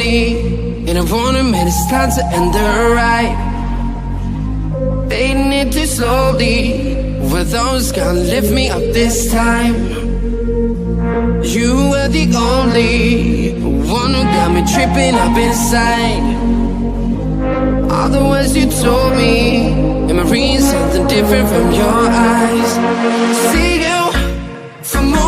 lonely, and I wanna admit it's time to end the ride. Fading it too slowly, were those gonna lift me up this time? You were the only one who got me tripping up inside. All the words you told me, am I reading something different from your eyes? See you for more.